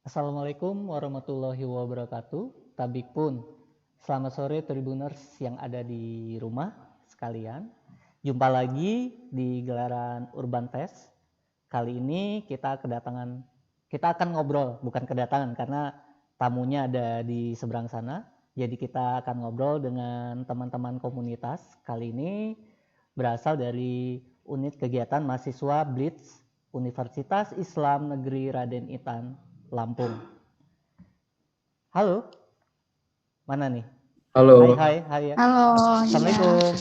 Assalamualaikum warahmatullahi wabarakatuh. Tabik pun. Selamat sore Tribuners yang ada di rumah sekalian. Jumpa lagi di gelaran Urban Fest. Kali ini kita akan ngobrol, bukan kedatangan karena tamunya ada di seberang sana. Jadi kita akan ngobrol dengan teman-teman komunitas. Kali ini berasal dari unit kegiatan mahasiswa Blitz Universitas Islam Negeri Raden Intan, Lampung. Halo, mana nih? Halo. Hai ya. Halo. Assalamualaikum.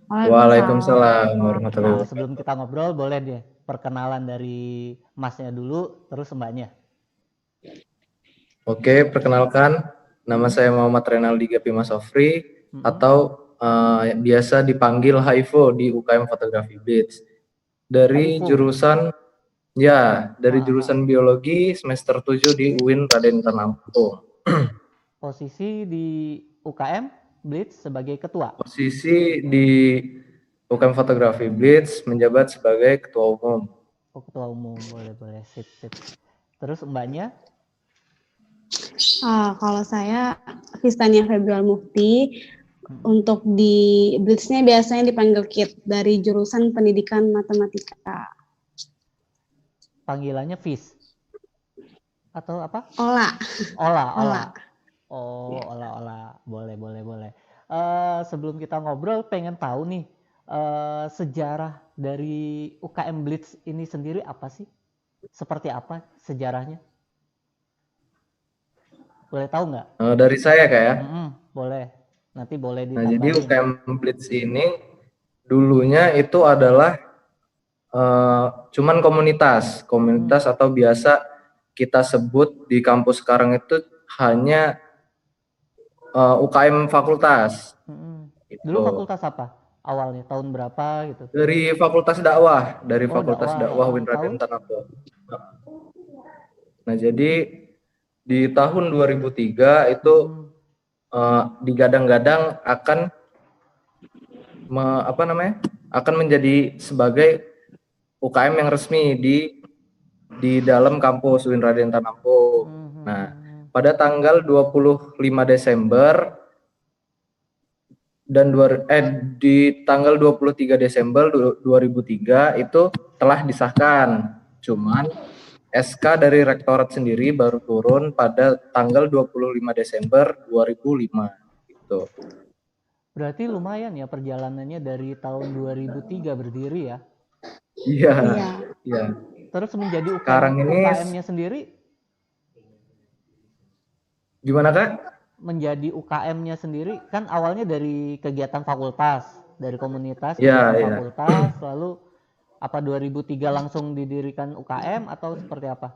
Waalaikumsalam warahmatullahi Nah, wabarakatuh. sebelum kita ngobrol, boleh deh perkenalan dari Masnya dulu, terus Mbaknya. Oke, perkenalkan, nama saya Muhammad Renaldi Gapima Sofri, atau biasa dipanggil Haivo di UKM Fotografi Blitz. Dari Haivo. jurusan biologi semester 7 di UIN Raden Intan Lampung. Posisi di UKM Blitz sebagai ketua. Posisi di UKM Fotografi Blitz menjabat sebagai ketua umum. Oh, ketua umum, boleh, sip. Terus Mbaknya? Kalau saya Vistania Februal Mufti. Untuk di Blitz-nya biasanya dipanggil KIT dari jurusan Pendidikan Matematika. Panggilannya Vis atau apa? Ola. Oh, Ola. Boleh. Sebelum kita ngobrol, pengen tahu nih sejarah dari UKM Blitz ini sendiri apa sih? Seperti apa sejarahnya? Boleh tahu nggak? Dari saya Kak ya? Boleh. Nanti boleh Nah, ditambahin. jadi UKM Blitz ini dulunya itu adalah cuman komunitas atau biasa kita sebut di kampus sekarang itu hanya UKM fakultas. Gitu. Dulu fakultas apa? Awalnya tahun berapa gitu? Dari Fakultas Dakwah, Fakultas Dakwah UIN Raden Intan Lampung. Nah, jadi di tahun 2003 itu digadang-gadang akan akan menjadi sebagai UKM yang resmi di dalam kampus UIN Raden Intan Lampung. Nah, pada tanggal 25 Desember dan di tanggal 23 Desember 2003 itu telah disahkan. Cuman SK dari Rektorat sendiri baru turun pada tanggal 25 Desember 2005 gitu. Berarti lumayan ya perjalanannya dari tahun 2003 berdiri ya. Iya. Terus menjadi UKM-nya sendiri gimana Kak? Menjadi UKM-nya sendiri kan awalnya dari kegiatan fakultas, dari komunitas fakultas, lalu apa 2003 langsung didirikan UKM atau seperti apa?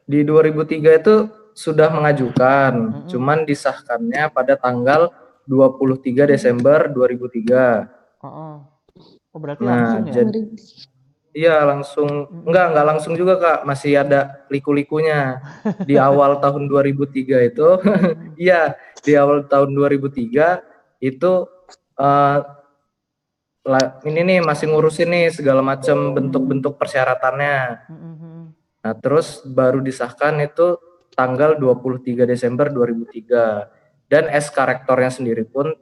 Di 2003 itu sudah mengajukan, cuman disahkannya pada tanggal 23 Desember 2003. Oh, berarti langsung ya? Iya langsung, enggak langsung juga Kak, masih ada liku-likunya. Di awal tahun 2003 itu, iya di awal tahun 2003 itu ini nih masih ngurusin nih segala macam bentuk-bentuk persyaratannya. Nah terus baru disahkan itu tanggal 23 Desember 2003. Dan SK Rektornya sendiri pun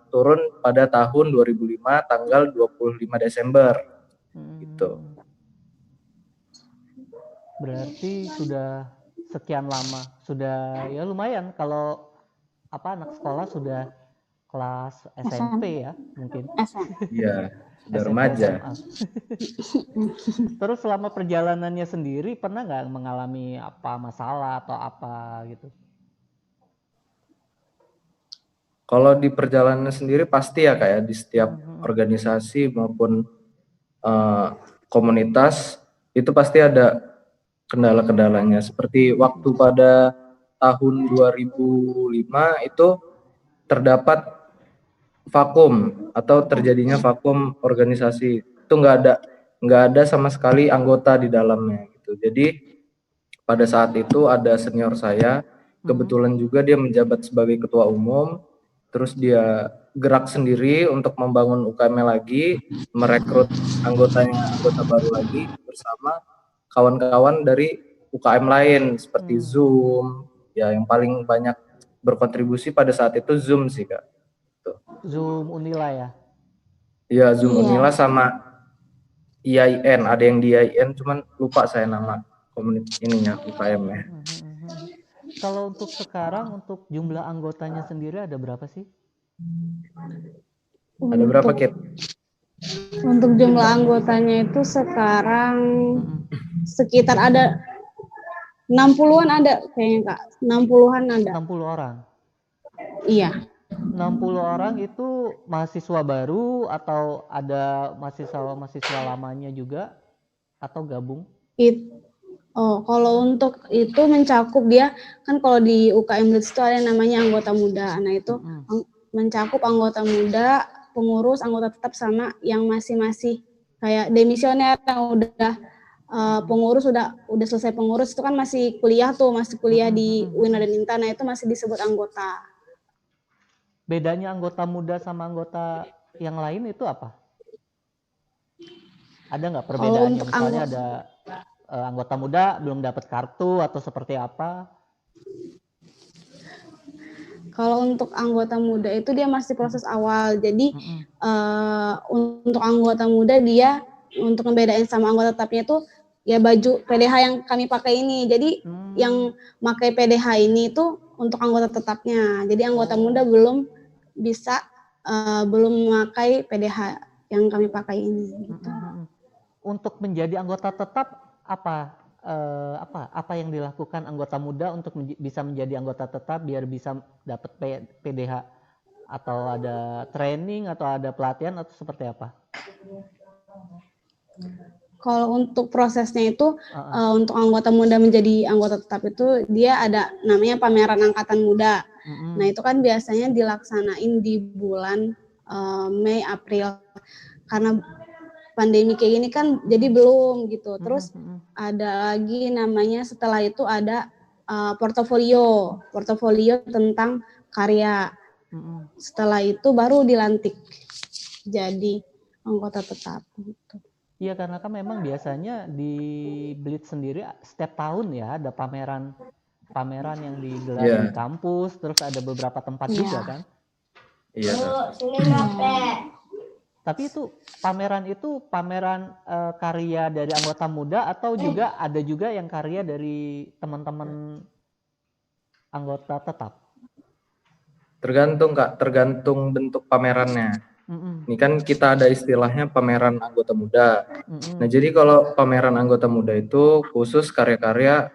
turun pada tahun 2005 tanggal 25 Desember. Gitu. Berarti sudah sekian lama, sudah ya lumayan kalau anak sekolah sudah kelas SMP ya mungkin. Iya, sudah remaja. Terus selama perjalanannya sendiri pernah nggak mengalami apa masalah atau apa gitu? Kalau di perjalanan sendiri pasti ya kayak di setiap organisasi maupun komunitas itu pasti ada kendala-kendalanya. Seperti waktu pada tahun 2005 itu terdapat vakum atau terjadinya vakum organisasi. Itu nggak ada sama sekali anggota di dalamnya gitu. Jadi pada saat itu ada senior saya, kebetulan juga dia menjabat sebagai ketua umum. Terus dia gerak sendiri untuk membangun UKM lagi, merekrut anggota baru lagi bersama kawan-kawan dari UKM lain seperti Hmm. Zoom. Ya, yang paling banyak berkontribusi pada saat itu Zoom sih, Kak. Tuh. Zoom Unila ya. Iya, Zoom Iya. Unila sama IAIN. Ada yang di IAIN, cuman lupa saya nama ininya UKM-nya. Kalau untuk sekarang, untuk jumlah anggotanya sendiri ada berapa sih? Ada berapa, Kit? Untuk jumlah anggotanya itu sekarang sekitar ada 60-an ada kayaknya Kak. 60-an ada. 60 orang. Iya. 60 orang itu mahasiswa baru atau ada mahasiswa lamanya juga atau gabung? Kalau untuk itu mencakup dia kan kalau di UKM Blitz itu ada yang namanya anggota muda. Nah, itu mencakup anggota muda, pengurus, anggota tetap sama yang masih kayak demisioner yang udah pengurus udah selesai pengurus itu kan masih kuliah di UIN dan Intan. Nah, itu masih disebut anggota. Bedanya anggota muda sama anggota yang lain itu apa? Ada nggak perbedaannya? Misalnya ada anggota muda belum dapat kartu atau seperti apa? Kalau untuk anggota muda itu dia masih proses awal. Jadi untuk anggota muda dia untuk membedain sama anggota tetapnya itu ya baju PDH yang kami pakai ini. Jadi yang pakai PDH ini itu untuk anggota tetapnya. Jadi anggota muda belum bisa belum memakai PDH yang kami pakai ini. Gitu. Untuk menjadi anggota tetap apa yang dilakukan anggota muda untuk bisa menjadi anggota tetap biar bisa dapat PDH, atau ada training atau ada pelatihan atau seperti apa? Kalau untuk prosesnya itu untuk anggota muda menjadi anggota tetap itu dia ada namanya pameran angkatan muda. Nah, itu kan biasanya dilaksanain di bulan Mei April karena pandemi kayak gini kan jadi belum gitu. Terus ada lagi namanya setelah itu ada portofolio tentang karya. Setelah itu baru dilantik jadi anggota tetap gitu. Iya, karena kan memang biasanya di Blitz sendiri setiap tahun ya ada pameran yang digelar di kampus, terus ada beberapa tempat juga kan? Iya. Tapi itu pameran karya dari anggota muda atau juga ada juga yang karya dari teman-teman anggota tetap? Tergantung, Kak, tergantung bentuk pamerannya. Ini kan kita ada istilahnya pameran anggota muda. Nah, jadi kalau pameran anggota muda itu khusus karya-karya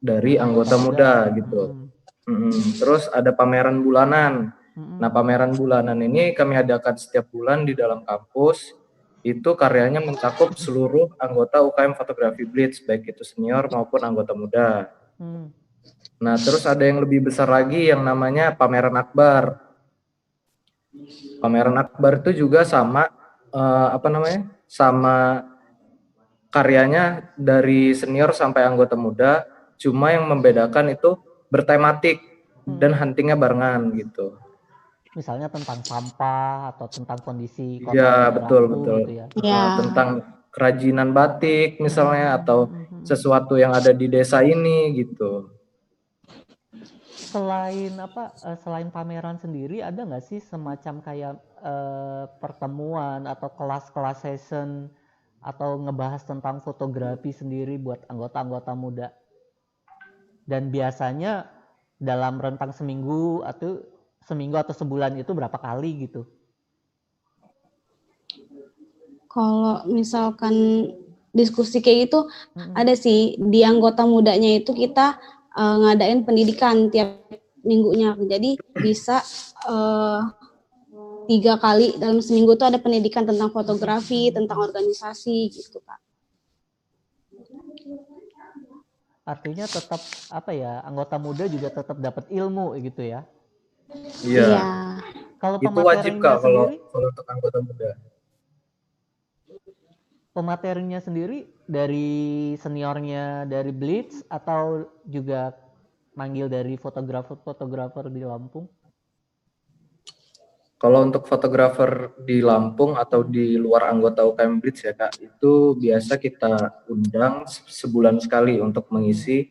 dari anggota muda gitu. Terus ada pameran bulanan. Nah, pameran bulanan ini kami adakan setiap bulan di dalam kampus. Itu karyanya mencakup seluruh anggota UKM Fotografi Blitz, baik itu senior maupun anggota muda. Nah, terus ada yang lebih besar lagi yang namanya pameran akbar. Pameran akbar itu juga sama sama karyanya dari senior sampai anggota muda, cuma yang membedakan itu bertematik dan huntingnya barengan gitu. Misalnya tentang sampah atau tentang kondisi kota. Ya, betul. Gitu ya. Tentang kerajinan batik misalnya atau sesuatu yang ada di desa ini gitu. Selain pameran sendiri, ada nggak sih semacam kayak pertemuan atau kelas-kelas session atau ngebahas tentang fotografi sendiri buat anggota-anggota muda? Dan biasanya dalam rentang seminggu atau sebulan itu berapa kali gitu? Kalau misalkan diskusi kayak gitu ada sih di anggota mudanya itu kita ngadain pendidikan tiap minggunya. Jadi bisa 3 kali dalam seminggu tuh ada pendidikan tentang fotografi, tentang organisasi gitu, Kak. Artinya tetap anggota muda juga tetap dapat ilmu gitu ya? Iya. Kalau itu wajib, Kak, kalau untuk anggota muda. Pematerinya sendiri dari seniornya dari Blitz atau juga manggil dari fotografer di Lampung? Kalau untuk fotografer di Lampung atau di luar anggota UKM Blitz ya Kak, itu biasa kita undang sebulan sekali untuk mengisi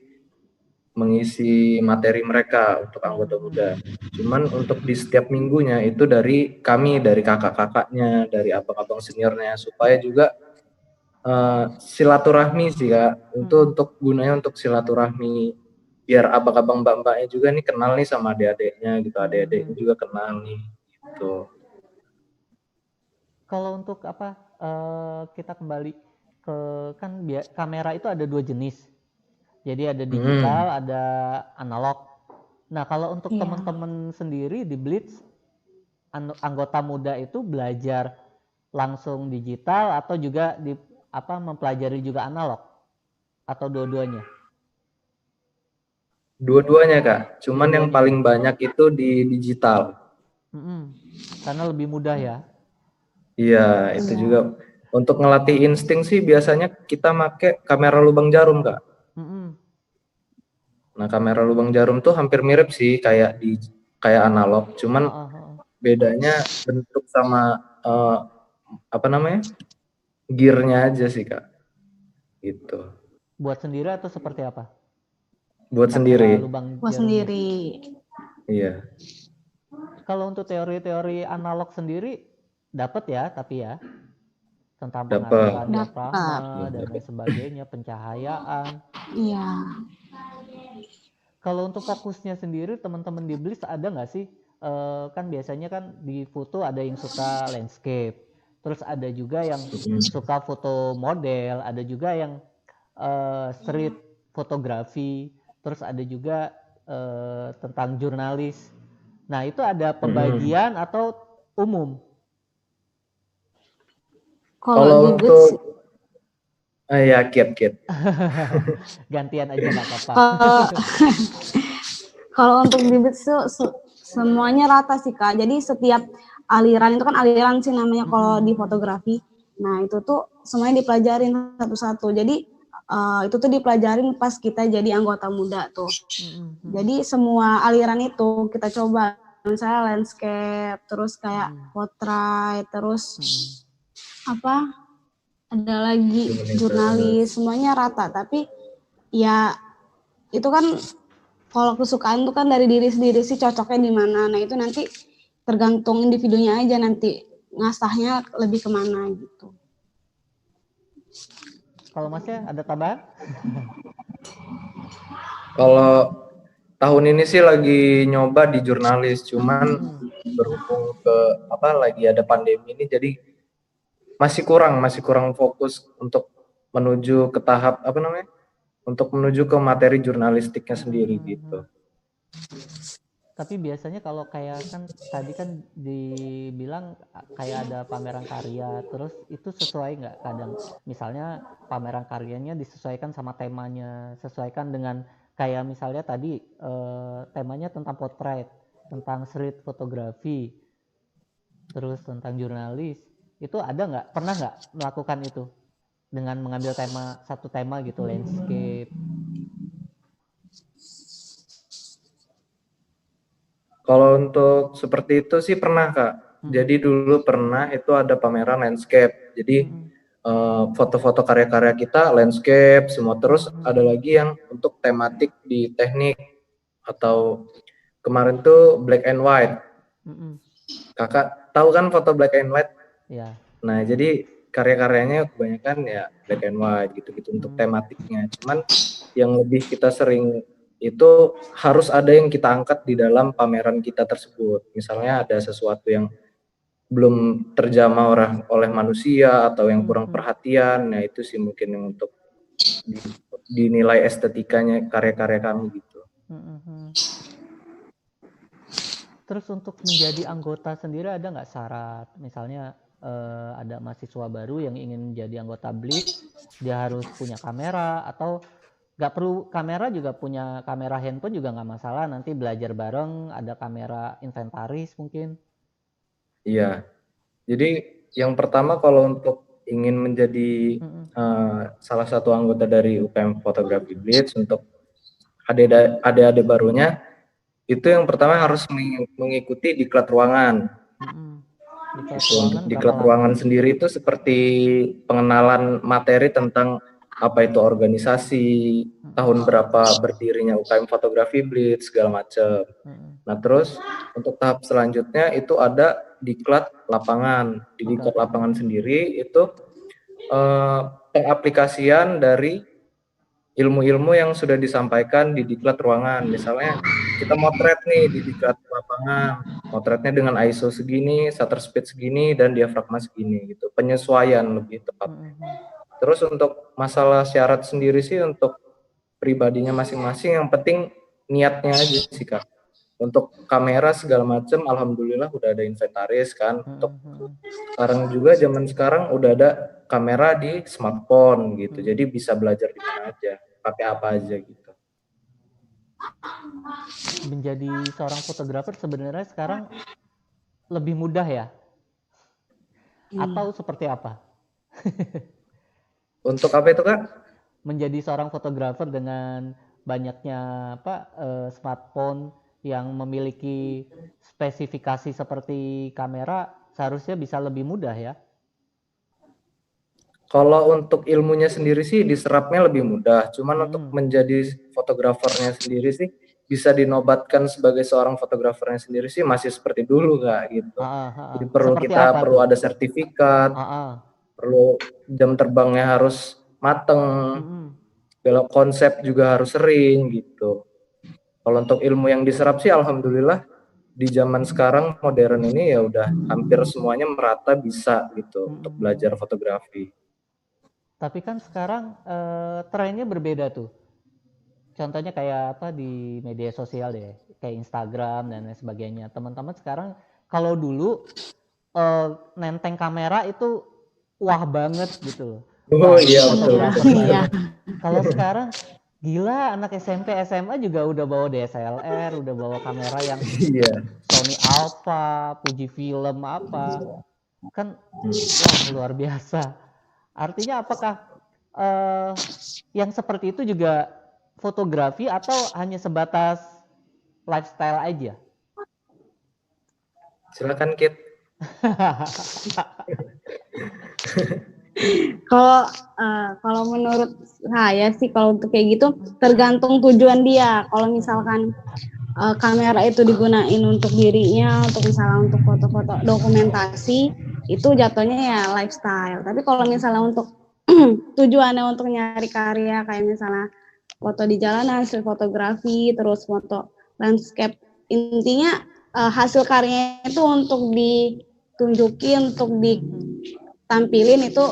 materi mereka untuk anggota muda. Cuman untuk di setiap minggunya itu dari kami, dari kakak-kakaknya, dari abang-abang seniornya, supaya juga silaturahmi sih Kak. Itu untuk gunanya untuk silaturahmi, biar abang-abang mbak-mbaknya juga nih kenal nih sama adik-adiknya gitu, adik-adiknya juga kenal nih gitu. Kalau untuk apa, kita kembali ke kan kamera itu ada 2 jenis. Jadi ada digital, ada analog. Nah, kalau untuk teman-teman sendiri di Blitz, anggota muda itu belajar langsung digital atau juga mempelajari juga analog atau dua-duanya? Dua-duanya Kak, cuman yang paling banyak itu di digital. Karena lebih mudah ya. Iya, itu juga untuk ngelatih insting sih biasanya kita pakai kamera lubang jarum Kak. Nah, kamera lubang jarum tuh hampir mirip sih kayak analog, cuman bedanya bentuk sama gearnya aja sih Kak. Gitu. Buat sendiri atau seperti apa? Buat sendiri. Buat sendiri. Iya. Kalau untuk teori-teori analog sendiri dapat ya, tapi ya tentang pengaturan diafragma dan lain sebagainya, pencahayaan. Iya. Kalau untuk fokusnya sendiri, teman-teman di Blitz ada nggak sih? Kan biasanya kan di foto ada yang suka landscape, terus ada juga yang suka foto model, ada juga yang street fotografi, terus ada juga tentang jurnalis. Nah, itu ada pembagian atau umum? Kalau untuk ya Kit. Gantian aja nggak apa-apa. Kalau untuk di Blitz semuanya rata sih Kak. Jadi setiap aliran itu kan aliran sih namanya kalau di fotografi. Nah itu tuh semuanya dipelajarin satu-satu. Jadi itu tuh dipelajarin pas kita jadi anggota muda tuh. Jadi semua aliran itu kita coba. Misalnya landscape, terus kayak portrait, terus ada lagi jurnalis, semuanya rata. Tapi ya itu kan kalau kesukaan itu kan dari diri sendiri sih cocoknya di mana. Nah itu nanti tergantung individunya aja nanti ngasahnya lebih kemana gitu. Kalau Masnya ada tambahan? Kalau tahun ini sih lagi nyoba di jurnalis, cuman berhubung lagi ada pandemi ini, jadi masih kurang fokus untuk menuju ke tahap untuk menuju ke materi jurnalistiknya sendiri gitu. Tapi biasanya kalau kayak kan tadi kan dibilang kayak ada pameran karya, terus itu sesuai nggak kadang? Misalnya pameran karyanya disesuaikan sama temanya, sesuaikan dengan kayak misalnya tadi temanya tentang potret, tentang street fotografi, terus tentang jurnalis. Itu pernah nggak melakukan itu dengan mengambil satu tema gitu, landscape? Kalau untuk seperti itu sih pernah Kak. Jadi dulu pernah itu ada pameran landscape. Jadi foto-foto karya-karya kita landscape semua. Terus ada lagi yang untuk tematik di teknik atau kemarin tuh black and white. Kakak tahu kan foto black and white? Iya. Nah, jadi karya-karyanya kebanyakan ya black and white gitu-gitu untuk tematiknya. Cuman yang lebih kita sering itu harus ada yang kita angkat di dalam pameran kita tersebut. Misalnya ada sesuatu yang belum terjamah oleh manusia atau yang kurang perhatian, nah itu sih mungkin yang untuk dinilai estetikanya karya-karya kami gitu. Terus untuk menjadi anggota sendiri ada nggak syarat? Misalnya ada mahasiswa baru yang ingin menjadi anggota Blitz, dia harus punya kamera atau nggak perlu kamera, juga punya kamera handphone juga nggak masalah, nanti belajar bareng, ada kamera inventaris mungkin. Iya, jadi yang pertama kalau untuk ingin menjadi salah satu anggota dari UKM Fotografi Blitz, untuk adik-adik barunya, itu yang pertama harus mengikuti diklat ruangan. Diklat Itu untuk ruangan berapa diklat lama? ruangan sendiri itu seperti pengenalan materi tentang apa itu organisasi, tahun berapa berdirinya UKM Fotografi Blitz, segala macam. Nah, terus untuk tahap selanjutnya itu ada diklat lapangan. Di diklat lapangan sendiri itu pengaplikasian dari ilmu-ilmu yang sudah disampaikan di diklat ruangan. Misalnya kita motret nih di diklat lapangan, motretnya dengan ISO segini, shutter speed segini, dan diafragma segini gitu. Penyesuaian lebih tepat. Terus untuk masalah syarat sendiri sih untuk pribadinya masing-masing, yang penting niatnya aja sih Kak. Untuk kamera segala macam, alhamdulillah udah ada inventaris kan. Untuk sekarang juga zaman sekarang udah ada kamera di smartphone gitu, jadi bisa belajar di mana aja, pakai apa aja gitu. Menjadi seorang fotografer sebenarnya sekarang lebih mudah ya? Atau seperti apa? Untuk apa itu Kak? Menjadi seorang fotografer dengan banyaknya smartphone yang memiliki spesifikasi seperti kamera, seharusnya bisa lebih mudah ya? Kalau untuk ilmunya sendiri sih diserapnya lebih mudah, cuman untuk menjadi fotografernya sendiri sih bisa dinobatkan sebagai seorang fotografernya sendiri sih masih seperti dulu Kak gitu. Jadi perlu ada sertifikat, perlu jam terbangnya harus mateng, belok konsep juga harus sering gitu. Kalau untuk ilmu yang diserap sih alhamdulillah di zaman sekarang modern ini ya udah hampir semuanya merata bisa gitu untuk belajar fotografi. Tapi kan sekarang trennya berbeda tuh. Contohnya kayak apa di media sosial deh, kayak Instagram dan lain sebagainya. Teman-teman sekarang kalau dulu nenteng kamera itu wah banget gitu. Oh iya betul. Kalau sekarang gila, anak SMP SMA juga udah bawa DSLR, udah bawa kamera yang Sony Alpha, Fujifilm apa, kan wah luar biasa. Artinya apakah yang seperti itu juga fotografi atau hanya sebatas lifestyle aja? Silakan Kit. Kalau menurut saya sih kalau untuk kayak gitu tergantung tujuan dia. Kalau misalkan kamera itu digunain untuk dirinya, untuk misalnya untuk foto-foto dokumentasi, itu jatuhnya ya lifestyle. Tapi kalau misalnya untuk tujuannya untuk nyari karya kayak misalnya foto di jalanan, street fotografi, terus foto landscape, intinya hasil karyanya itu untuk ditunjukin, untuk ditampilin, itu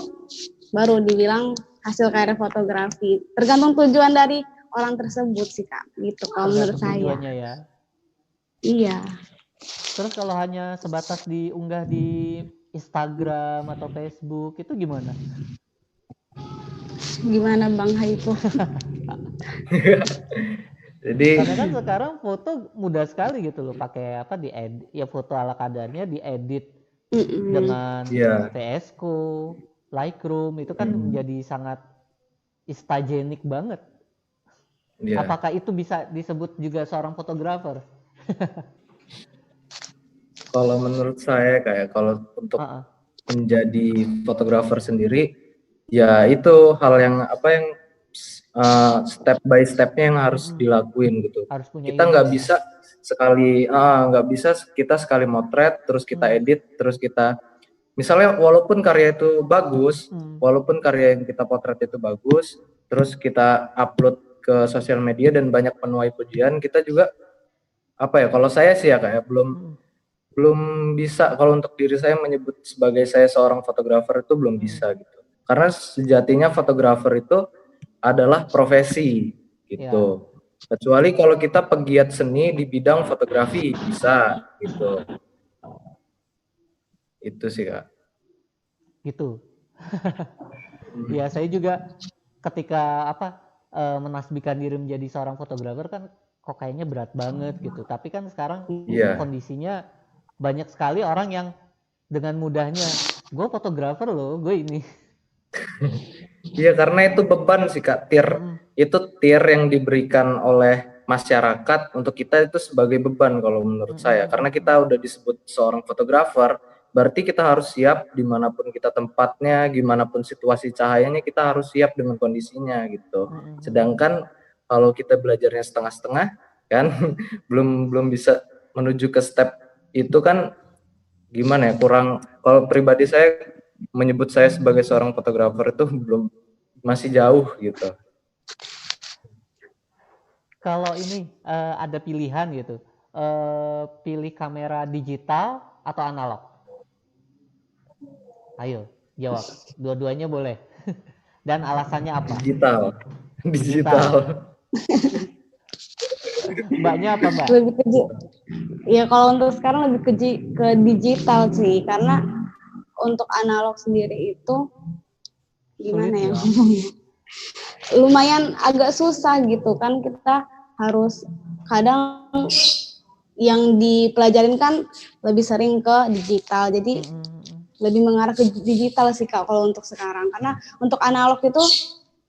baru dibilang hasil karya fotografi. Tergantung tujuan dari orang tersebut sih Kak, gitu kalau menurut saya. Ya. Iya. Terus kalau hanya sebatas diunggah di Instagram atau Facebook itu gimana? Gimana Bang Haipo? Jadi karena kan sekarang foto mudah sekali gitu loh, pakai apa diedit, ya foto ala kadarnya diedit dengan VS Code, Lightroom, itu kan menjadi sangat instagenik banget. Apakah itu bisa disebut juga seorang fotografer? Kalau menurut saya kayak kalau untuk menjadi fotografer sendiri, ya itu hal yang step by stepnya yang harus dilakuin gitu. Kita nggak bisa kita sekali motret terus kita edit terus kita misalnya walaupun karya itu bagus, walaupun karya yang kita potret itu bagus, terus kita upload ke sosial media dan banyak penuai pujian, kita juga kalau saya sih ya kayak belum bisa kalau untuk diri saya menyebut sebagai saya seorang fotografer itu belum bisa gitu. Karena sejatinya fotografer itu adalah profesi gitu. Kecuali kalau kita pegiat seni di bidang fotografi bisa gitu. Itu sih Kak. Gitu. Ya saya juga ketika menasbihkan diri menjadi seorang fotografer kan kok kayaknya berat banget gitu. Tapi kan sekarang kondisinya banyak sekali orang yang dengan mudahnya, gue fotografer loh, gue ini. Iya karena itu beban sih Kak, tier yang diberikan oleh masyarakat untuk kita itu sebagai beban kalau menurut saya, karena kita udah disebut seorang fotografer, berarti kita harus siap dimanapun kita tempatnya, gimana pun situasi cahayanya, kita harus siap dengan kondisinya gitu. Sedangkan kalau kita belajarnya setengah-setengah kan belum bisa menuju ke step itu kan gimana ya, kurang. Kalau pribadi saya menyebut saya sebagai seorang fotografer itu masih jauh gitu. Kalau ini ada pilihan gitu, pilih kamera digital atau analog? Ayo jawab, dua-duanya boleh. Dan alasannya apa? Digital. Mbaknya apa, Mbak? Lebih ke ya kalau untuk sekarang lebih ke digital sih, karena untuk analog sendiri itu gimana ya ngomongnya, lumayan agak susah gitu kan, kita harus kadang yang dipelajarin kan lebih sering ke digital, jadi lebih mengarah ke digital sih Kak kalau untuk sekarang, karena untuk analog itu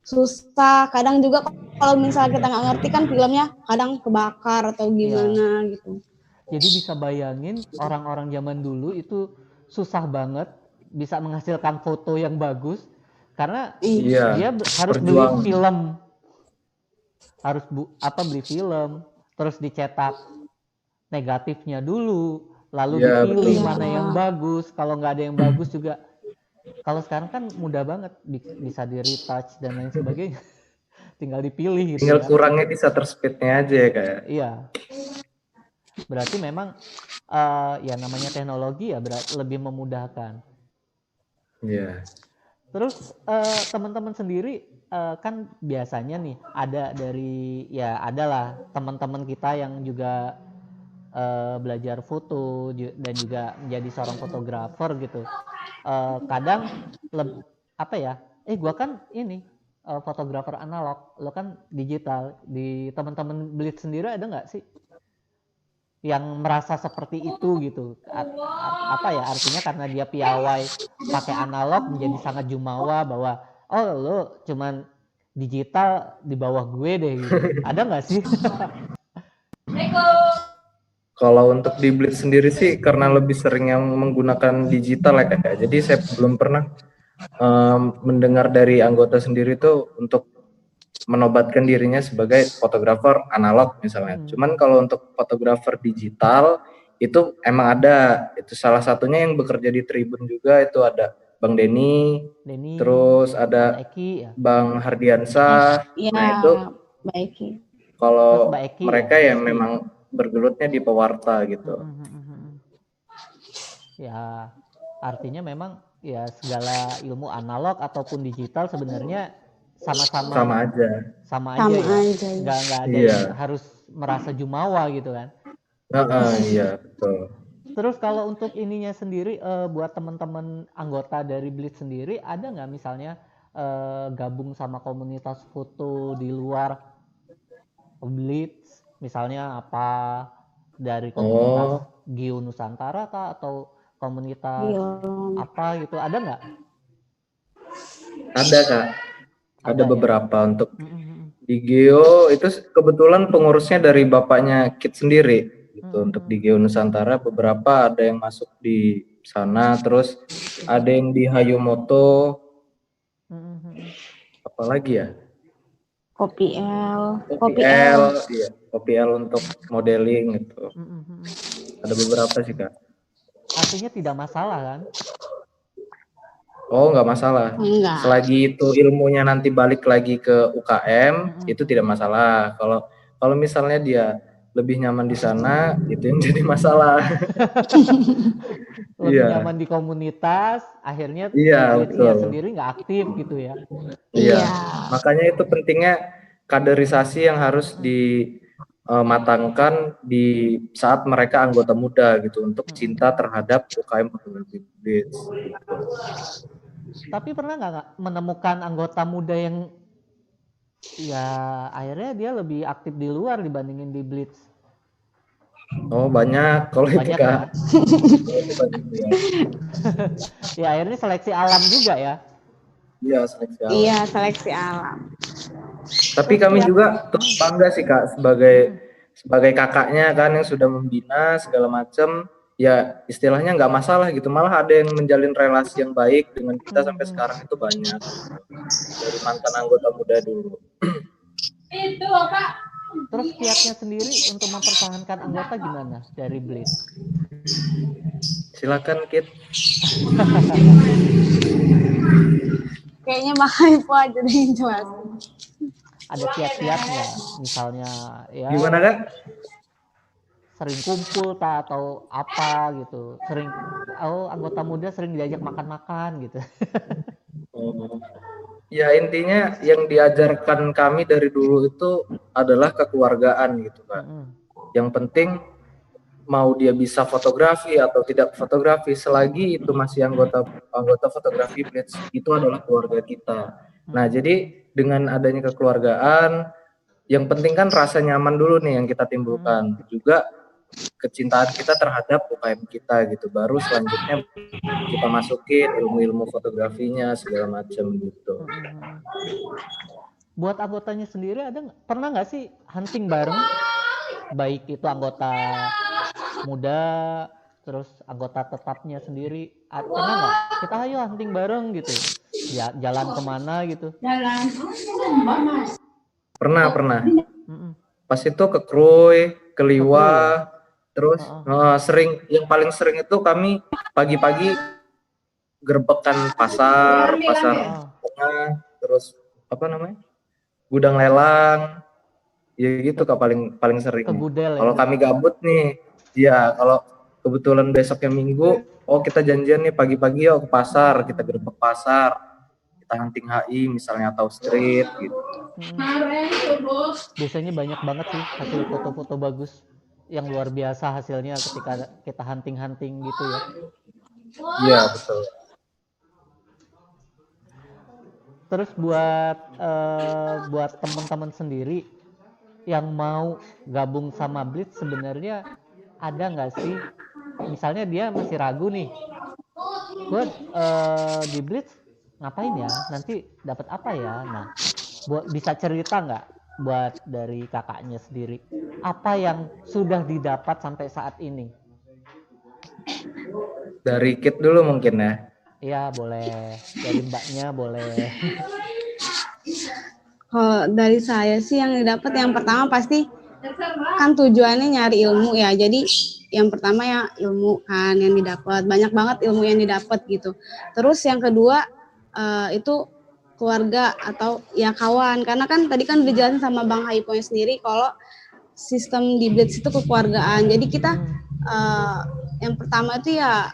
susah, kadang juga kalau misalnya kita nggak ngerti kan filmnya kadang kebakar atau gimana gitu. Jadi bisa bayangin orang-orang zaman dulu itu susah banget bisa menghasilkan foto yang bagus karena dia harus beli film, beli film, terus dicetak negatifnya dulu, lalu dipilih mana yang bagus. Kalau nggak ada yang bagus juga. Kalau sekarang kan mudah banget, bisa di retouch dan lain sebagainya. Tinggal dipilih gitu. Tinggal kurangnya di shutter speed-nya aja ya kayak. Iya. Berarti memang ya namanya teknologi ya lebih memudahkan. Iya. Terus teman-teman sendiri kan biasanya nih adalah teman-teman kita yang juga belajar foto dan juga menjadi seorang fotografer gitu. Kadang gua kan ini fotografer analog, lo kan digital. Di teman-teman Blitz sendiri ada nggak sih yang merasa seperti itu gitu? Artinya karena dia piawai pakai analog menjadi sangat jumawa bahwa lo cuman digital di bawah gue deh gitu. Ada nggak sih? Kalau untuk di Blitz sendiri sih karena lebih sering yang menggunakan digital ya Kak. Jadi saya belum pernah mendengar dari anggota sendiri tuh untuk menobatkan dirinya sebagai fotografer analog misalnya. Cuman kalau untuk fotografer digital itu emang ada. Itu salah satunya yang bekerja di Tribun juga, itu ada Bang Denny, terus ada Bang Hardiansah. Nah itu kalau mereka yang memang bergelutnya di pewarta gitu. Ya, artinya memang ya segala ilmu analog ataupun digital sebenarnya sama aja. Nggak ada yang harus merasa jumawa gitu kan. Iya, betul. Terus kalau untuk ininya sendiri buat teman-teman anggota dari Blitz sendiri ada nggak misalnya gabung sama komunitas foto di luar Blitz? Misalnya dari komunitas Geo Nusantara kah atau komunitas apa gitu, ada nggak? Ada Kak, ada beberapa untuk di Geo itu kebetulan pengurusnya dari bapaknya Kit sendiri gitu. Untuk di Geo Nusantara beberapa ada yang masuk di sana, terus ada yang di Hayumoto, apalagi ya? Kopi L untuk modeling gitu. Ada beberapa sih Kak. Artinya tidak masalah kan? Oh, nggak masalah. Enggak. Selagi itu ilmunya nanti balik lagi ke UKM, itu tidak masalah. Kalau misalnya dia lebih nyaman di sana, itu yang jadi masalah. Lebih nyaman di komunitas, akhirnya dia sendiri nggak aktif gitu ya. Iya. Makanya itu pentingnya kaderisasi yang harus dimatangkan di saat mereka anggota muda gitu, untuk cinta terhadap UKM fotografi Blitz. Gitu. Tapi pernah nggak menemukan anggota muda yang ya akhirnya dia lebih aktif di luar dibandingin di Blitz? Oh banyak kalau itu Kak. Ya akhirnya seleksi alam juga ya. Iya, seleksi alam. Iya, seleksi alam. Tapi kami juga turut bangga sih Kak sebagai kakaknya kan yang sudah membina segala macam. Ya istilahnya nggak masalah gitu, malah ada yang menjalin relasi yang baik dengan kita sampai sekarang itu banyak dari mantan anggota muda dulu. Itu Kak. Terus kiatnya sendiri untuk mempertahankan anggota gimana dari Blitz? Silakan Kit. Kayaknya Bang Haipo aja deh yang jelasin. Ada kiat-kiatnya, misalnya ya Gimana Kak? sering kumpul atau apa gitu, sering anggota muda sering diajak makan-makan gitu. Ya intinya yang diajarkan kami dari dulu itu adalah kekeluargaan gitu Kak. Yang penting mau dia bisa fotografi atau tidak fotografi, selagi itu masih anggota fotografi Blitz, itu adalah keluarga kita. Nah jadi dengan adanya kekeluargaan, yang penting kan rasa nyaman dulu nih yang kita timbulkan, juga kecintaan kita terhadap UKM kita gitu, baru selanjutnya kita masukin ilmu-ilmu fotografinya segala macam gitu. Buat anggotanya sendiri pernah nggak sih hunting bareng, baik itu anggota muda terus anggota tetapnya sendiri, pernah nggak kita ayo hunting bareng gitu ya, jalan kemana gitu? Pernah pas itu ke Krui, ke Liwa, terus yang paling sering itu kami pagi-pagi gerbekan pasar tengah, terus apa namanya, gudang lelang, ya gitu Kak, paling sering. Kalau kami gabut nih, ya kalau kebetulan besoknya Minggu, kita janjian nih pagi-pagi yuk ke pasar, kita gerbek pasar, kita hunting HI misalnya atau street gitu. Biasanya banyak banget sih hasil foto-foto bagus yang luar biasa hasilnya ketika kita hunting gitu ya. Iya betul. Terus buat teman-teman sendiri yang mau gabung sama Blitz, sebenarnya ada nggak sih, misalnya dia masih ragu nih, gue di Blitz ngapain ya, nanti dapat apa ya? Nah, bisa cerita nggak buat dari kakaknya sendiri, apa yang sudah didapat sampai saat ini? Dari Kit dulu mungkin ya. Iya boleh, dari mbaknya boleh. Kalau dari saya sih yang didapat, yang pertama pasti kan tujuannya nyari ilmu ya, jadi yang pertama ya ilmu kan yang didapat, banyak banget ilmu yang didapat gitu. Terus yang kedua itu keluarga atau ya kawan, karena kan tadi kan dijelasin sama Bang Haipo sendiri kalau sistem di Blitz itu kekeluargaan. Jadi kita yang pertama itu ya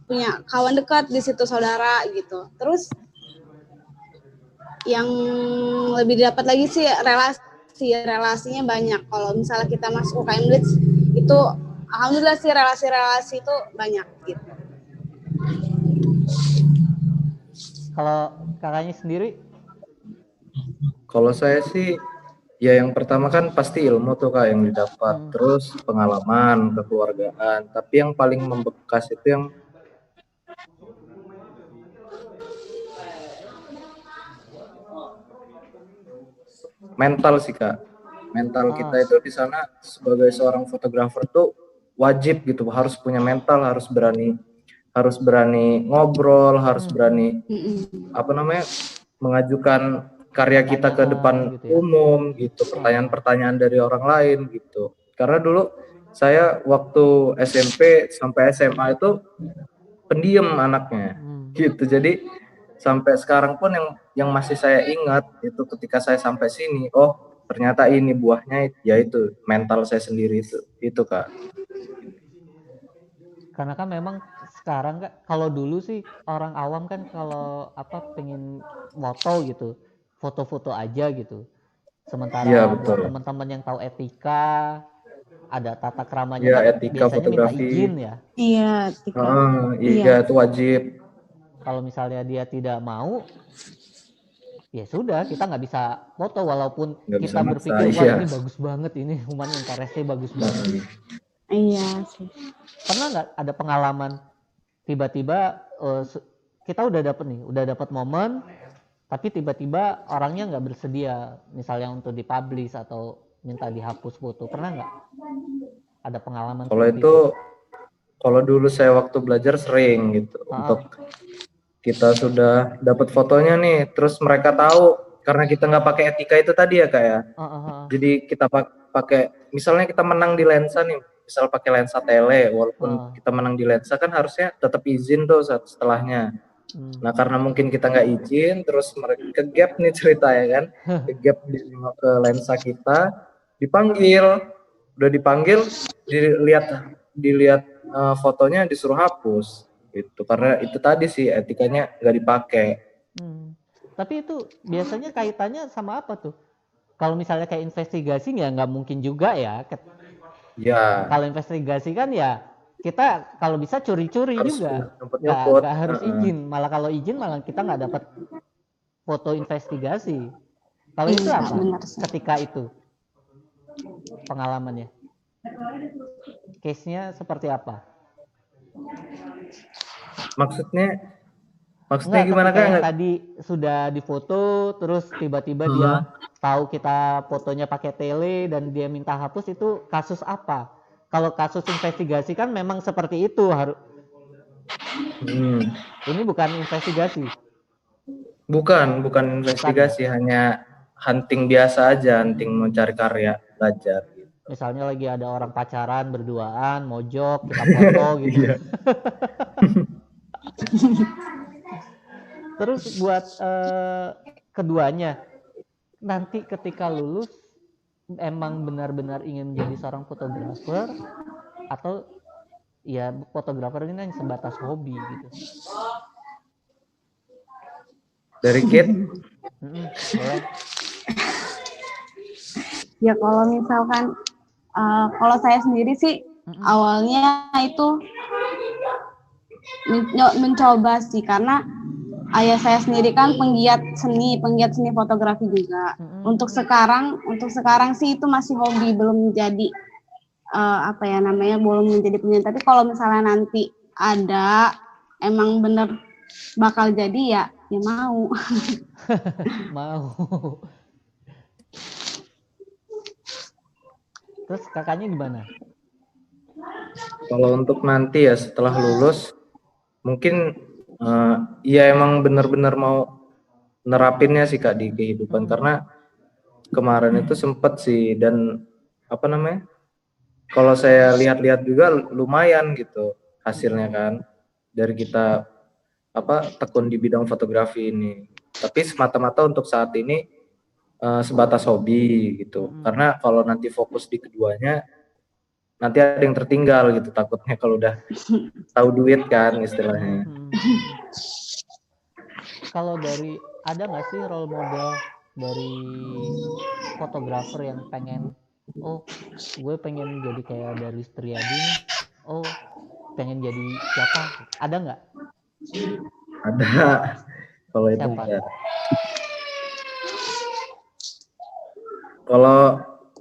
punya kawan dekat di situ, saudara gitu. Terus yang lebih didapat lagi sih relasinya banyak. Kalau misalnya kita masuk UKM Blitz itu alhamdulillah sih relasi-relasi itu banyak gitu. Kalau kakaknya sendiri? Kalau saya sih ya yang pertama kan pasti ilmu tuh Kak yang didapat, terus pengalaman, kekeluargaan. Tapi yang paling membekas itu yang mental sih Kak. Mental kita itu di sana sebagai seorang fotografer tuh wajib gitu, harus punya mental, harus berani ngobrol, harus berani mengajukan karya kita ke depan gitu ya, umum gitu, pertanyaan-pertanyaan dari orang lain gitu. Karena dulu saya waktu SMP sampai SMA itu pendiam anaknya gitu. Jadi sampai sekarang pun yang masih saya ingat itu ketika saya sampai sini, ternyata ini buahnya, yaitu mental saya sendiri itu Kak. Karena kan memang sekarang kan, kalau dulu sih orang awam kan kalau pengen foto gitu, foto-foto aja gitu. Sementara buat teman-teman yang tahu etika, ada tata keramanya kan, etika biasanya fotografi. Minta izin ya. Iya, etika. Iya, itu wajib. Kalau misalnya dia tidak mau, ya sudah, kita nggak bisa foto walaupun kita berpikir wah ini bagus banget, ini Human Interest-nya bagus banget. Iya sih. Pernah nggak ada pengalaman tiba-tiba kita udah dapet momen, tapi tiba-tiba orangnya nggak bersedia, misalnya untuk dipublish atau minta dihapus foto, pernah nggak ada pengalaman Kalau seperti itu, kalau dulu saya waktu belajar sering gitu, untuk kita sudah dapat fotonya nih, terus mereka tahu karena kita nggak pakai etika itu tadi ya Kak ya. Jadi kita pakai, misalnya kita menang di lensa nih, misal pakai lensa tele, walaupun kita menang di lensa kan harusnya tetap izin tuh setelahnya. Nah karena mungkin kita nggak izin, terus mereka ke gap nih cerita ya kan, ke gap ke lensa kita, udah dipanggil, dilihat fotonya disuruh hapus gitu, karena itu tadi sih etikanya nggak dipakai. Tapi itu biasanya kaitannya sama apa tuh? Kalau misalnya kayak investigasi ya nggak mungkin juga ya. Ya. Kalau investigasi kan ya kita kalau bisa curi-curi juga, nyemput. nggak harus izin. Malah kalau izin malah kita nggak dapat foto investigasi. Kalau itu apa? Ketika itu pengalamannya, case-nya seperti apa? Maksudnya Nggak, gimana kan? Tadi sudah difoto, terus tiba-tiba dia tahu kita fotonya pakai tele dan dia minta hapus, itu kasus apa? Kalau kasus investigasi kan memang seperti itu harus. Ini bukan investigasi. Bukan investigasi, hanya hunting biasa aja, hunting mencari karya belajar. Misalnya lagi ada orang pacaran berduaan, mojok, kita foto gitu. Terus buat keduanya, nanti ketika lulus emang benar-benar ingin menjadi seorang fotografer atau ya fotografer ini hanya sebatas hobi gitu? Dari Kit? Boleh. Ya kalau misalkan kalau saya sendiri sih awalnya itu mencoba sih, karena ayah saya sendiri kan penggiat seni fotografi juga. Untuk sekarang sih itu masih hobi, belum menjadi belum menjadi penyanyi. Tapi kalau misalnya nanti ada emang bener bakal jadi ya mau. Mau. Terus kakaknya gimana? Kalau untuk nanti ya setelah lulus, mungkin ya emang benar-benar mau nerapinnya sih Kak di kehidupan, karena kemarin itu sempet sih, dan kalau saya lihat-lihat juga lumayan gitu hasilnya kan, dari kita tekun di bidang fotografi ini. Tapi semata-mata untuk saat ini sebatas hobi gitu, karena kalau nanti fokus di keduanya nanti ada yang tertinggal gitu, takutnya kalau udah tahu duit kan istilahnya. Kalau ada nggak sih role model dari fotografer yang pengen, gue pengen jadi kayak Darwis Triadi nih, pengen jadi siapa? Ada nggak? Ada. Kalau itu ada.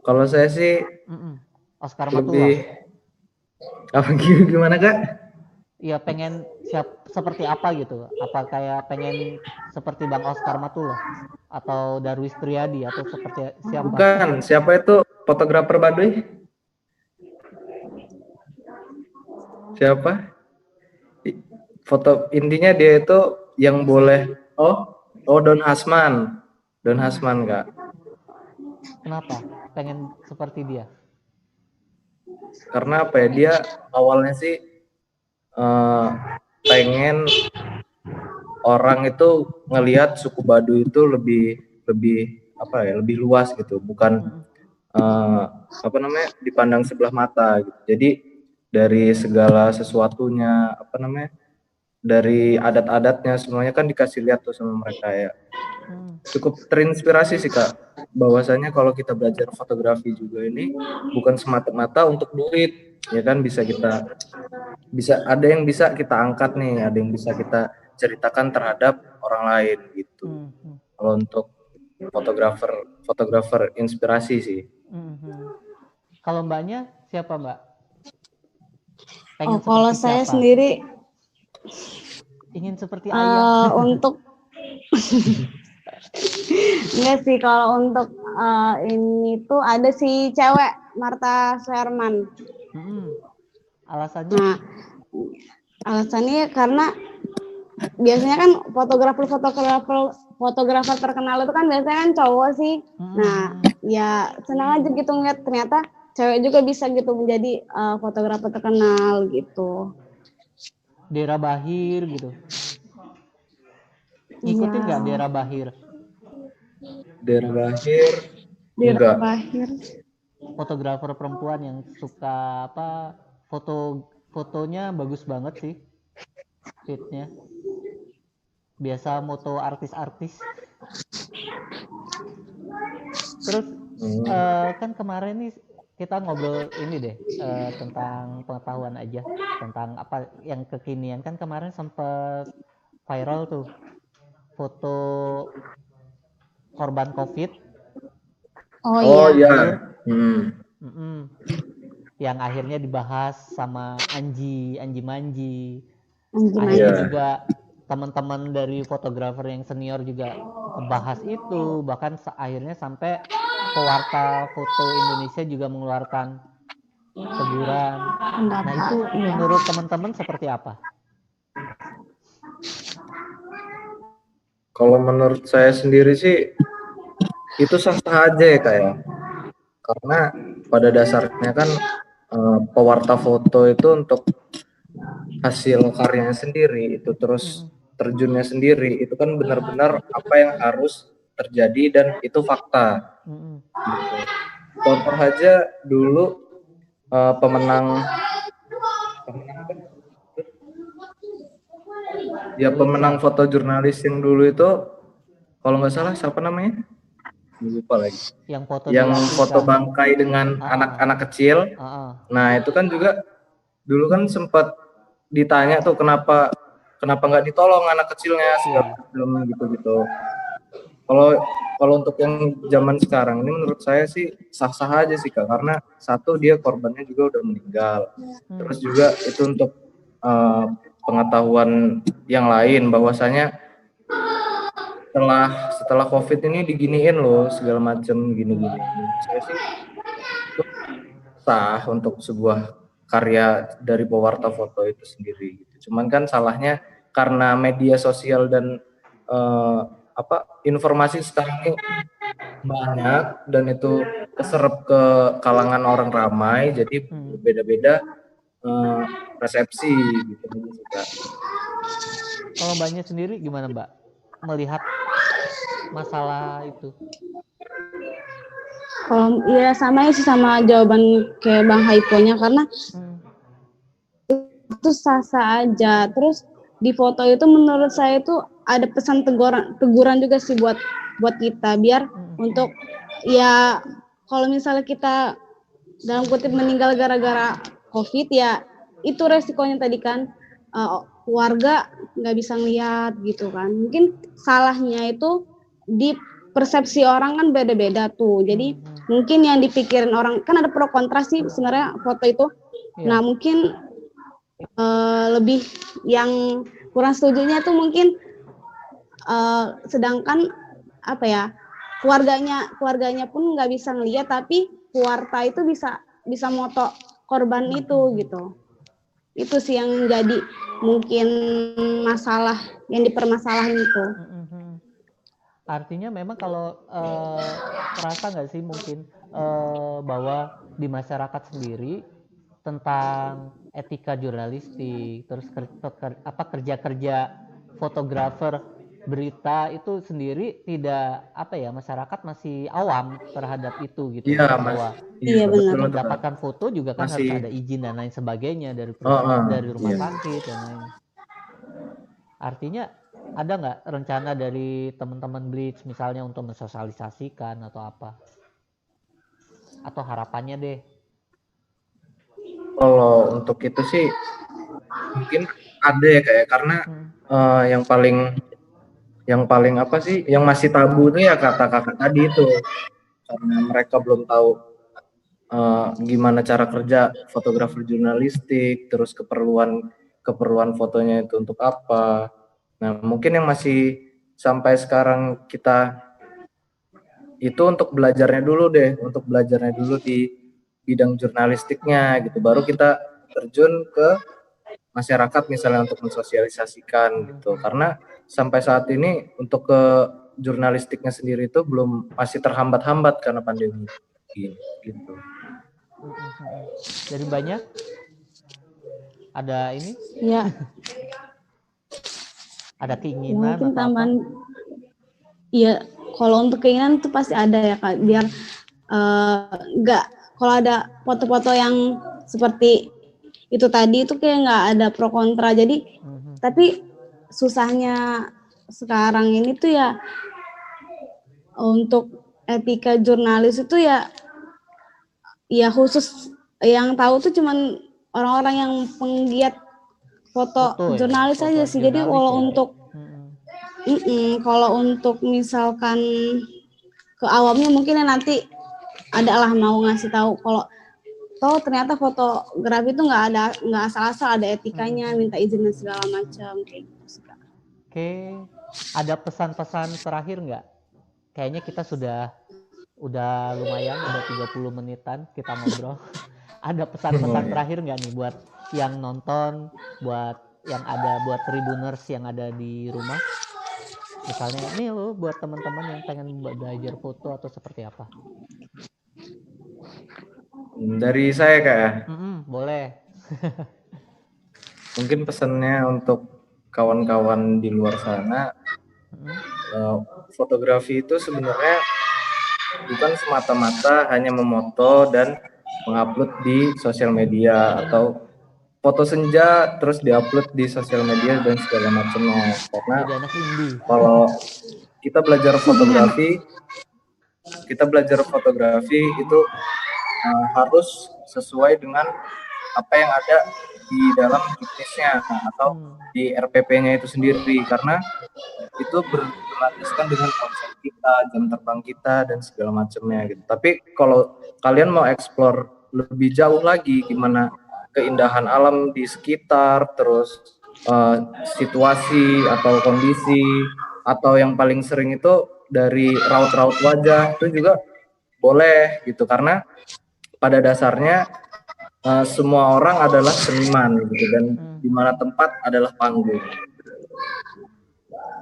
Kalau saya sih Oscar Matullah. Gimana Kak? Iya, pengen seperti apa gitu? Apa kayak pengen seperti Bang Oscar Matullah atau Darwis Triadi atau seperti siapa? Bukan, siapa itu fotografer Baduy? Siapa? Foto intinya dia itu yang boleh Don Hasman. Don Hasman Kak. Kenapa pengen seperti dia? Karena apa ya, dia awalnya sih pengen orang itu ngelihat suku Baduy itu lebih luas gitu, bukan dipandang sebelah mata gitu. Jadi dari segala sesuatunya, dari adat-adatnya semuanya kan dikasih lihat tuh sama mereka ya. Cukup terinspirasi sih Kak, bahwasanya kalau kita belajar fotografi juga ini bukan semata-mata untuk duit ya kan, bisa ada yang bisa kita angkat nih, ada yang bisa kita ceritakan terhadap orang lain gitu. Kalau untuk fotografer inspirasi sih. Kalau mbaknya siapa Mbak? Kalau saya sendiri ingin seperti ayah. Untuk Enggak sih, kalau untuk ini tuh ada si cewek Martha Sherman. Alasannya? Nah, alasannya karena biasanya kan fotografer terkenal itu kan biasanya kan cowok sih. Nah, ya senang aja gitu ngeliat ternyata cewek juga bisa gitu menjadi fotografer terkenal gitu. Dera Bahir gitu. Ngikutin nggak Dera Bahir? Dera Bahir. Dera Bahir. Fotografer perempuan yang suka apa? Fotonya bagus banget sih. Fitnya. Biasa moto artis-artis. Terus kan kemarin nih kita ngobrol ini deh tentang pengetahuan aja tentang apa yang kekinian. Kan kemarin sempat viral tuh foto korban COVID. Oh iya. Yang akhirnya dibahas sama Anji Manji. Anji Akhirnya Manji. juga teman-teman dari fotografer yang senior juga membahas itu, bahkan akhirnya sampai pewarta foto Indonesia juga mengeluarkan teguran. Nah itu menurut teman-teman seperti apa? Kalau menurut saya sendiri sih itu sah-sah aja ya kayak, karena pada dasarnya kan pewarta foto itu untuk hasil karyanya sendiri, itu terus terjunnya sendiri, itu kan benar-benar apa yang harus terjadi dan itu fakta. Gitu. Contoh aja dulu pemenang foto jurnalis yang dulu itu, kalau nggak salah siapa namanya? Lupa lagi. Yang foto bangkai dengan anak-anak kecil. Nah itu kan juga dulu kan sempat ditanya tuh kenapa nggak ditolong anak kecilnya sebelum gitu. Kalau untuk yang zaman sekarang ini menurut saya sih sah-sah aja sih Kak, karena satu dia korbannya juga udah meninggal, terus juga itu untuk pengetahuan yang lain bahwasanya setelah COVID ini diginiin loh segala macam gini. Saya sih itu sah untuk sebuah karya dari pewarta foto itu sendiri. Cuman kan salahnya karena media sosial dan informasi sekarang ini banyak dan itu keserap ke kalangan orang ramai, jadi beda-beda persepsi gitu. Kalau Mbaknya sendiri gimana Mbak melihat masalah itu? Ya sama sih sama jawaban kayak Bang Haiponya, karena itu sah-sah aja. Terus di foto itu menurut saya itu ada pesan teguran juga sih buat kita, biar untuk ya kalau misalnya kita dalam kutip meninggal gara-gara COVID, ya itu resikonya tadi kan keluarga nggak bisa ngeliat gitu kan. Mungkin salahnya itu di persepsi orang kan beda-beda tuh. Jadi mungkin yang dipikirin orang kan ada pro kontra sih sebenarnya foto itu. Nah mungkin lebih yang kurang setujunya tuh mungkin sedangkan apa ya, keluarganya pun nggak bisa ngeliat, tapi pewarta itu bisa moto korban itu gitu. Itu sih yang jadi mungkin masalah yang dipermasalahin itu. Artinya memang kalau terasa nggak sih mungkin bahwa di masyarakat sendiri tentang etika jurnalistik, terus kerja fotografer berita itu sendiri tidak masyarakat masih awam terhadap itu gitu. Iya, bahwa benar. mendapatkan foto juga kan harus ada izin dan lain sebagainya dari perusahaan, dari rumah sakit dan lain. Artinya ada nggak rencana dari teman-teman Blitz misalnya untuk mensosialisasikan atau apa? Atau harapannya deh? Kalau untuk itu sih mungkin ada ya kayak, karena yang paling apa sih yang masih tabu itu ya kata kakak tadi itu, karena mereka belum tahu gimana cara kerja fotografer jurnalistik, terus keperluan fotonya itu untuk apa. Nah mungkin yang masih sampai sekarang kita itu untuk belajarnya dulu di bidang jurnalistiknya gitu, baru kita terjun ke masyarakat misalnya untuk mensosialisasikan gitu. Karena sampai saat ini untuk ke jurnalistiknya sendiri itu masih terhambat-hambat karena pandemi gitu. Jadi banyak ada ini Ya, ada keinginan mungkin atau tambahan. Iya, kalau untuk keinginan itu pasti ada ya Kak, biar nggak kalau ada foto-foto yang seperti itu tadi itu kayak nggak ada pro kontra. Jadi tapi susahnya sekarang ini tuh ya untuk etika jurnalis itu ya khusus yang tahu tuh cuman orang-orang yang penggiat foto Foto ya, jurnalis foto aja sih. Jadi jurnalis kalau ya. untuk kalau untuk misalkan ke awamnya mungkin ya nanti adalah mau ngasih tahu kalau ternyata fotografi itu nggak asal-asal, ada etikanya, minta izin dan segala macam kayak gitu sih Kak. Oke, ada pesan-pesan terakhir nggak? Kayaknya kita udah lumayan, udah 30 menitan kita ngobrol. Ada pesan-pesan terakhir nggak nih buat yang nonton, buat Tribuners yang ada di rumah? Misalnya ini loh buat teman-teman yang pengen belajar foto atau seperti apa? Dari saya Kak ya. Boleh. Mungkin pesannya untuk kawan-kawan di luar sana, fotografi itu sebenarnya bukan semata-mata hanya memoto dan mengupload di sosial media atau foto senja terus diupload di sosial media dan segala macamnya. Karena kalau kita belajar fotografi itu harus sesuai dengan apa yang ada di dalam juknisnya atau di RPP-nya itu sendiri, karena itu berlandaskan dengan konsep kita, jam terbang kita dan segala macamnya gitu. Tapi kalau kalian mau explore lebih jauh lagi gimana keindahan alam di sekitar, terus situasi atau kondisi, atau yang paling sering itu dari raut-raut wajah, itu juga boleh gitu, karena pada dasarnya semua orang adalah seniman gitu, dan di mana tempat adalah panggung.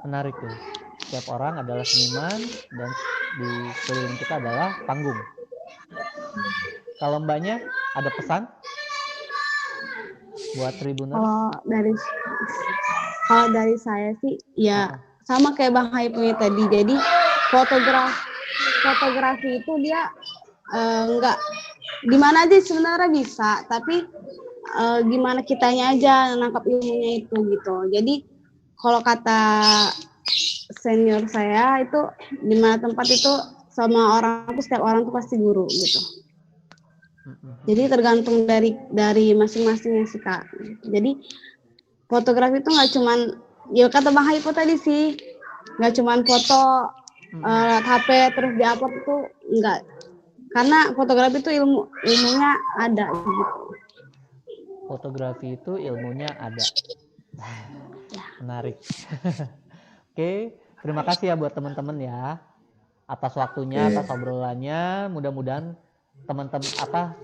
Menarik tuh. Setiap orang adalah seniman dan di sekeliling kita adalah panggung. Kalau Mbaknya ada pesan buat Tribuners? Kalau dari saya sih ya sama kayak Bang Haipul tadi. Jadi fotografi itu dia enggak gimana aja sebenarnya bisa, tapi gimana kitanya aja nangkap ilmunya itu gitu. Jadi kalau kata senior saya itu di mana tempat itu sama orang tuh setiap orang tuh pasti guru gitu. Jadi tergantung dari masing-masingnya sih Kak. Jadi fotografi itu nggak cuman ya kata Bang Haipo tadi sih, nggak cuman foto HP terus diupload itu enggak. Karena fotografi itu ilmunya ada gitu. Fotografi itu ilmunya ada. Menarik. Oke, terima kasih ya buat teman-teman ya atas waktunya, atas obrolannya. Mudah-mudahan teman-teman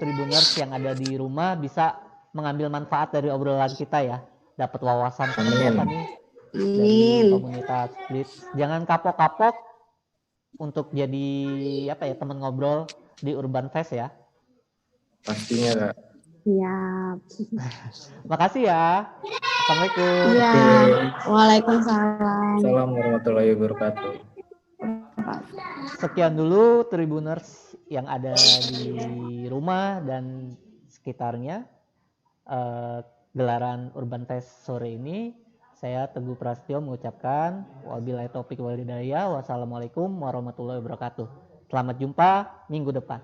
Tribuners yang ada di rumah bisa mengambil manfaat dari obrolan kita ya, dapat wawasan apa nih dari komunitas Blitz. Jangan kapok-kapok untuk jadi teman ngobrol di Urban Fest ya. Pastinya Kak. Siap. Makasih ya. Assalamualaikum. Iya. Waalaikumsalam. Assalamualaikum warahmatullahi wabarakatuh. Sekian dulu Tribuners yang ada di rumah dan sekitarnya, gelaran Urban Fest sore ini. Saya Teguh Prasetyo mengucapkan wabillahi taufiq wal hidayah. Wassalamualaikum warahmatullahi wabarakatuh. Selamat jumpa minggu depan.